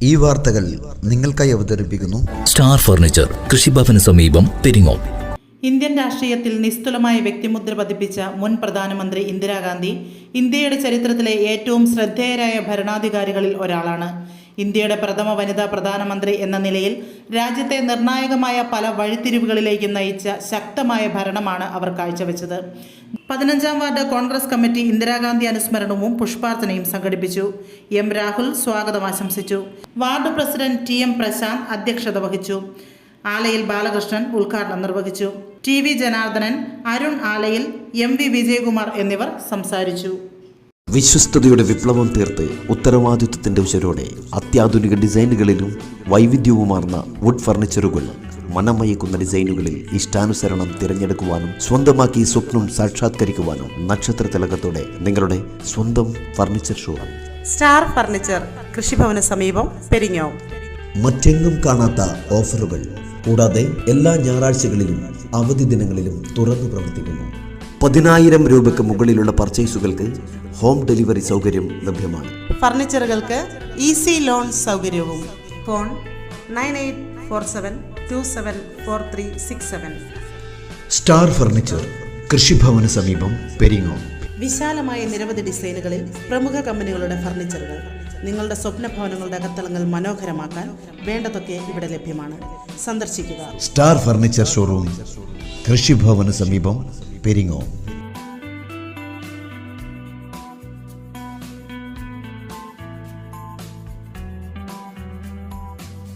ഈ വാർത്തകൾ നിങ്ങൾക്കായി അവതരിപ്പിക്കുന്നു സ്റ്റാർ ഫർണിച്ചർ, കൃഷിഭവന് സമീപം, പെരിങ്ങോം. ഇന്ത്യൻ രാഷ്ട്രീയത്തിൽ നിസ്തുലമായ വ്യക്തിമുദ്ര പതിപ്പിച്ച മുൻ പ്രധാനമന്ത്രി ഇന്ദിരാഗാന്ധി ഇന്ത്യയുടെ ചരിത്രത്തിലെ ഏറ്റവും ശ്രദ്ധേയരായ ഭരണാധികാരികളിൽ ഒരാളാണ്. ഇന്ത്യയുടെ പ്രഥമ വനിതാ പ്രധാനമന്ത്രി എന്ന നിലയിൽ രാജ്യത്തെ നിർണായകമായ പല വഴിത്തിരിവുകളിലേക്കും നയിച്ച ശക്തമായ ഭരണമാണ് അവർ കാഴ്ചവെച്ചത്. 15-ാം വാർഡ് കോൺഗ്രസ് കമ്മിറ്റി ഇന്ദിരാഗാന്ധി അനുസ്മരണവും പുഷ്പാർച്ചനയും സംഘടിപ്പിച്ചു. എം രാഹുൽ സ്വാഗതം ആശംസിച്ചു. വാർഡ് പ്രസിഡന്റ് TM പ്രശാന്ത് അധ്യക്ഷത വഹിച്ചു. ആലയിൽ ബാലകൃഷ്ണൻ ഉദ്ഘാടനം നിർവഹിച്ചു. TV ജനാർദ്ദനൻ, അരുൺ ആലയിൽ, MV വിജയകുമാർ എന്നിവർ സംസാരിച്ചു. വിശ്വസ്തയുടെ വിപ്ലവം തീർത്ത് ഉത്തരവാദിത്വത്തിന്റെ ഉശരോടെ അത്യാധുനിക ഡിസൈനുകളിലും വൈവിധ്യവുമാർന്ന വുഡ് ഫർണിച്ചറുകൾ, മനമയക്കുന്ന ഡിസൈനുകളിൽ ഇഷ്ടാനുസരണം തിരഞ്ഞെടുക്കുവാനും സ്വന്തമാക്കി സ്വപ്നം സാക്ഷാത്കരിക്കുവാനും നക്ഷത്ര തിലകത്തോടെ നിങ്ങളുടെ സ്വന്തം ഫർണിച്ചർ ഷോ സ്റ്റാർ ഫർണിച്ചർ, കൃഷിഭവന് സമീപം, പെരിങ്ങോം. മറ്റെങ്ങും കാണാത്ത ഓഫറുകൾ കൂടാതെ എല്ലാ ഞായറാഴ്ചകളിലും അവധി ദിനങ്ങളിലും തുറന്നു പ്രവർത്തിക്കുന്നു. 10,000 രൂപയ്ക്ക് മുകളിലുള്ള പർച്ചേസുകൾക്ക് ഹോം ഡെലിവറി സൗകര്യം ലഭ്യമാണ്. ഫർണിച്ചറുകൾക്ക് ഈസി ലോൺ സൗകര്യവും. ഫോൺ 9847274367. സ്റ്റാർ ഫർണിച്ചർ, കൃഷിഭവന് സമീപം, പെരിങ്ങോം. വിശാലമായ നിരവധി ഡിസൈനുകളിൽ പ്രമുഖ കമ്പനികളുടെ ഫർണിച്ചറുകൾ. നിങ്ങളുടെ സ്വപ്ന ഭവനങ്ങളുടെ അകത്തളങ്ങൾ മനോഹരമാക്കാൻ വേണ്ടതൊക്കെ ഇവിടെ ലഭ്യമാണ്. സന്ദർശിക്കുക. സ്റ്റാർ ഫർണിച്ചർ ഷോറൂം, കൃഷിഭവന് സമീപം, പെരിങ്ങോം.